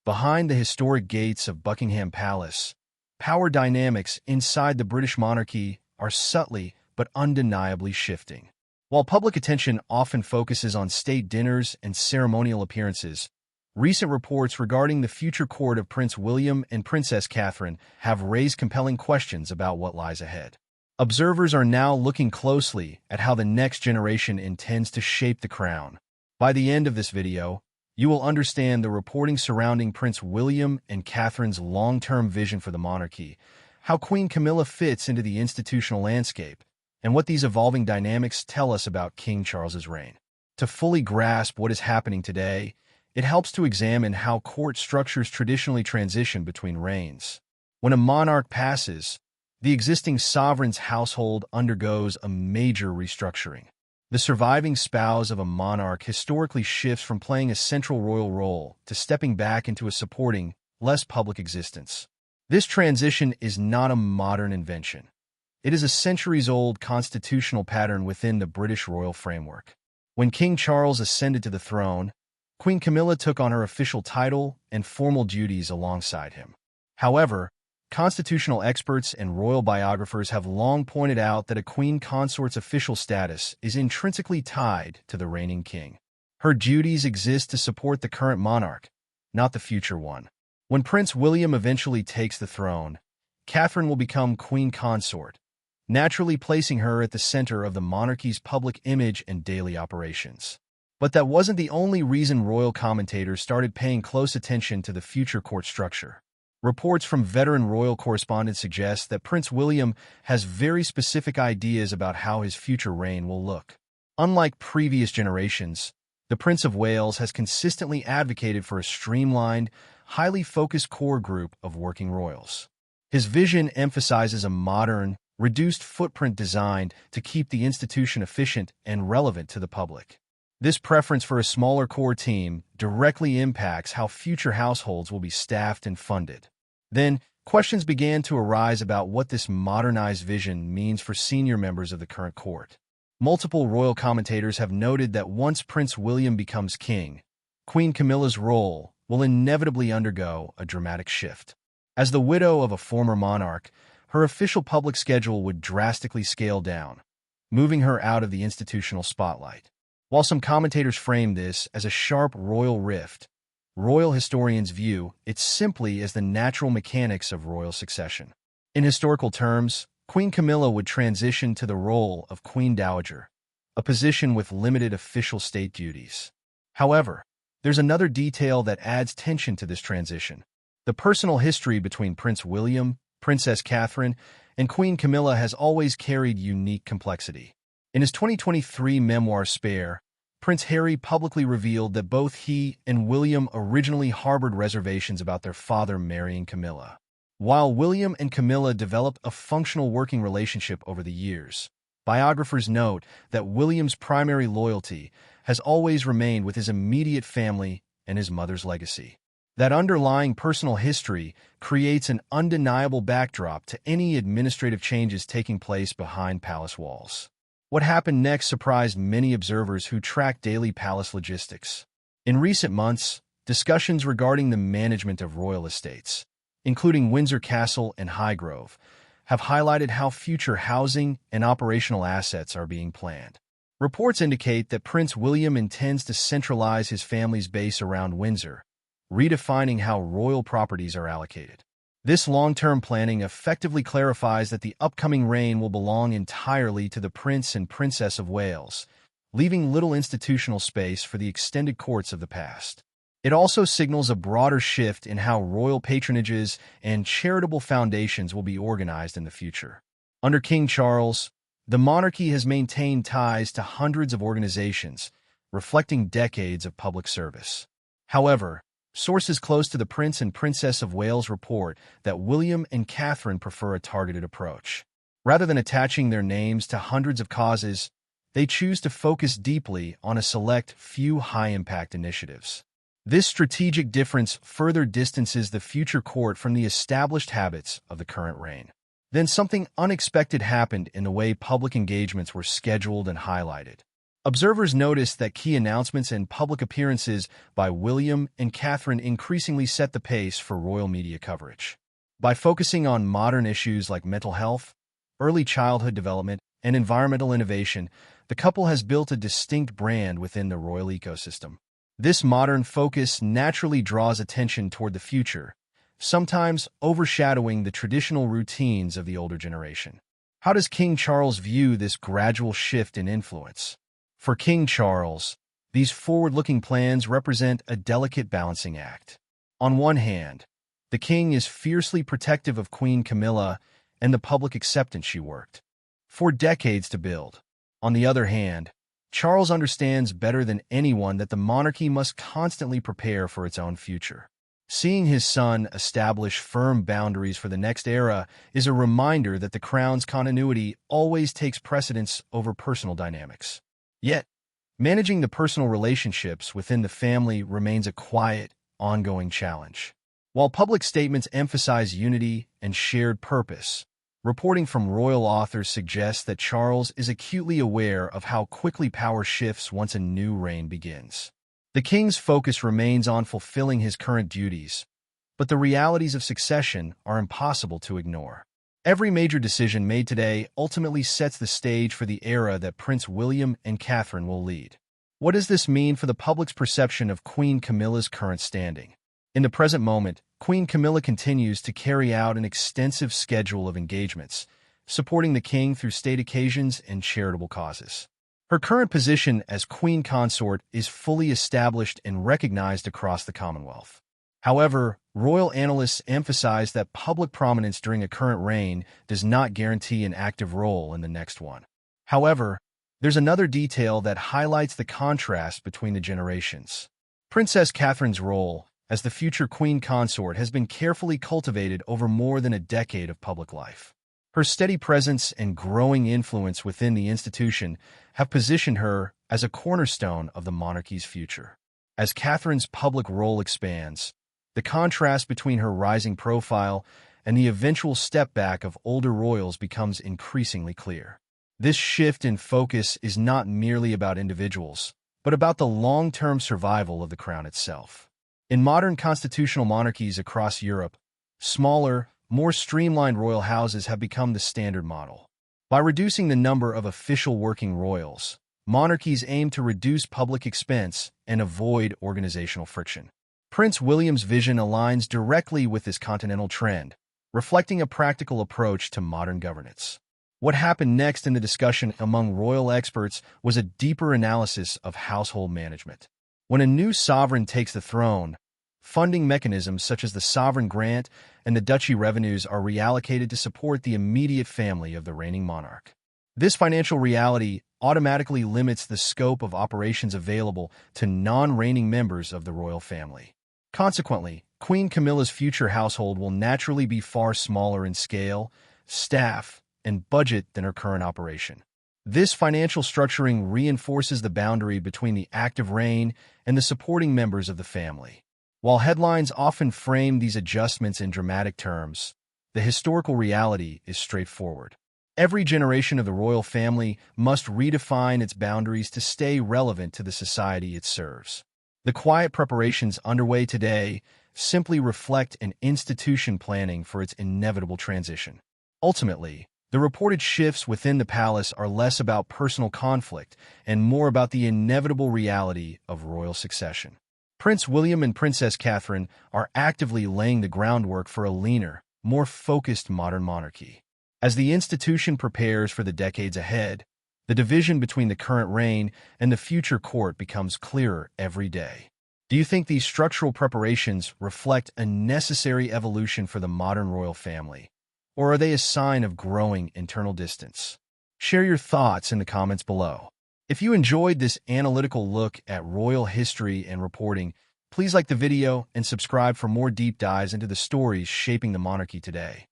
Behind the historic gates of Buckingham Palace, power dynamics inside the British monarchy are subtly but undeniably shifting. While public attention often focuses on state dinners and ceremonial appearances, recent reports regarding the future court of Prince William and Princess Catherine have raised compelling questions about what lies ahead. Observers are now looking closely at how the next generation intends to shape the crown. By the end of this video, you will understand the reporting surrounding Prince William and Catherine's long-term vision for the monarchy, how Queen Camilla fits into the institutional landscape, and what these evolving dynamics tell us about King Charles's reign. To fully grasp what is happening today, it helps to examine how court structures traditionally transition between reigns. When a monarch passes, the existing sovereign's household undergoes a major restructuring. The surviving spouse of a monarch historically shifts from playing a central royal role to stepping back into a supporting, less public existence. This transition is not a modern invention. It is a centuries-old constitutional pattern within the British royal framework. When King Charles ascended to the throne, Queen Camilla took on her official title and formal duties alongside him. However, constitutional experts and royal biographers have long pointed out that a queen consort's official status is intrinsically tied to the reigning king. Her duties exist to support the current monarch, not the future one. When Prince William eventually takes the throne, Catherine will become queen consort, naturally placing her at the center of the monarchy's public image and daily operations. But that wasn't the only reason royal commentators started paying close attention to the future court structure. Reports from veteran royal correspondents suggest that Prince William has very specific ideas about how his future reign will look. Unlike previous generations, the Prince of Wales has consistently advocated for a streamlined, highly focused core group of working royals. His vision emphasizes a modern, reduced footprint designed to keep the institution efficient and relevant to the public. This preference for a smaller core team directly impacts how future households will be staffed and funded. Then, questions began to arise about what this modernized vision means for senior members of the current court. Multiple royal commentators have noted that once Prince William becomes king, Queen Camilla's role will inevitably undergo a dramatic shift. As the widow of a former monarch, her official public schedule would drastically scale down, moving her out of the institutional spotlight. While some commentators frame this as a sharp royal rift, royal historians view it simply as the natural mechanics of royal succession. In historical terms, Queen Camilla would transition to the role of Queen Dowager, a position with limited official state duties. However, there's another detail that adds tension to this transition. The personal history between Prince William, Princess Catherine, and Queen Camilla has always carried unique complexity. In his 2023 memoir Spare, Prince Harry publicly revealed that both he and William originally harbored reservations about their father marrying Camilla. While William and Camilla developed a functional working relationship over the years, biographers note that William's primary loyalty has always remained with his immediate family and his mother's legacy. That underlying personal history creates an undeniable backdrop to any administrative changes taking place behind palace walls. What happened next surprised many observers who track daily palace logistics. In recent months, discussions regarding the management of royal estates, including Windsor Castle and Highgrove, have highlighted how future housing and operational assets are being planned. Reports indicate that Prince William intends to centralize his family's base around Windsor, redefining how royal properties are allocated. This long-term planning effectively clarifies that the upcoming reign will belong entirely to the Prince and Princess of Wales, leaving little institutional space for the extended courts of the past. It also signals a broader shift in how royal patronages and charitable foundations will be organized in the future. Under King Charles, the monarchy has maintained ties to hundreds of organizations, reflecting decades of public service. However, sources close to the Prince and Princess of Wales report that William and Catherine prefer a targeted approach. Rather than attaching their names to hundreds of causes, they choose to focus deeply on a select few high-impact initiatives. This strategic difference further distances the future court from the established habits of the current reign. Then something unexpected happened in the way public engagements were scheduled and highlighted. Observers noticed that key announcements and public appearances by William and Catherine increasingly set the pace for royal media coverage. By focusing on modern issues like mental health, early childhood development, and environmental innovation, the couple has built a distinct brand within the royal ecosystem. This modern focus naturally draws attention toward the future, sometimes overshadowing the traditional routines of the older generation. How does King Charles view this gradual shift in influence? For King Charles, these forward-looking plans represent a delicate balancing act. On one hand, the king is fiercely protective of Queen Camilla and the public acceptance she worked for decades to build. On the other hand, Charles understands better than anyone that the monarchy must constantly prepare for its own future. Seeing his son establish firm boundaries for the next era is a reminder that the crown's continuity always takes precedence over personal dynamics. Yet, managing the personal relationships within the family remains a quiet, ongoing challenge. While public statements emphasize unity and shared purpose, reporting from royal authors suggests that Charles is acutely aware of how quickly power shifts once a new reign begins. The king's focus remains on fulfilling his current duties, but the realities of succession are impossible to ignore. Every major decision made today ultimately sets the stage for the era that Prince William and Catherine will lead. What does this mean for the public's perception of Queen Camilla's current standing? In the present moment, Queen Camilla continues to carry out an extensive schedule of engagements, supporting the king through state occasions and charitable causes. Her current position as queen consort is fully established and recognized across the Commonwealth. However, royal analysts emphasize that public prominence during a current reign does not guarantee an active role in the next one. However, there's another detail that highlights the contrast between the generations. Princess Catherine's role as the future queen consort has been carefully cultivated over more than a decade of public life. Her steady presence and growing influence within the institution have positioned her as a cornerstone of the monarchy's future. As Catherine's public role expands, the contrast between her rising profile and the eventual step back of older royals becomes increasingly clear. This shift in focus is not merely about individuals, but about the long-term survival of the crown itself. In modern constitutional monarchies across Europe, smaller, more streamlined royal houses have become the standard model. By reducing the number of official working royals, monarchies aim to reduce public expense and avoid organizational friction. Prince William's vision aligns directly with this continental trend, reflecting a practical approach to modern governance. What happened next in the discussion among royal experts was a deeper analysis of household management. When a new sovereign takes the throne, funding mechanisms such as the sovereign grant and the duchy revenues are reallocated to support the immediate family of the reigning monarch. This financial reality automatically limits the scope of operations available to non-reigning members of the royal family. Consequently, Queen Camilla's future household will naturally be far smaller in scale, staff, and budget than her current operation. This financial structuring reinforces the boundary between the active reign and the supporting members of the family. While headlines often frame these adjustments in dramatic terms, the historical reality is straightforward. Every generation of the royal family must redefine its boundaries to stay relevant to the society it serves. The quiet preparations underway today simply reflect an institution planning for its inevitable transition. Ultimately, the reported shifts within the palace are less about personal conflict and more about the inevitable reality of royal succession. Prince William and Princess Catherine are actively laying the groundwork for a leaner, more focused modern monarchy. As the institution prepares for the decades ahead, the division between the current reign and the future court becomes clearer every day. Do you think these structural preparations reflect a necessary evolution for the modern royal family, or are they a sign of growing internal distance? Share your thoughts in the comments below. If you enjoyed this analytical look at royal history and reporting, please like the video and subscribe for more deep dives into the stories shaping the monarchy today.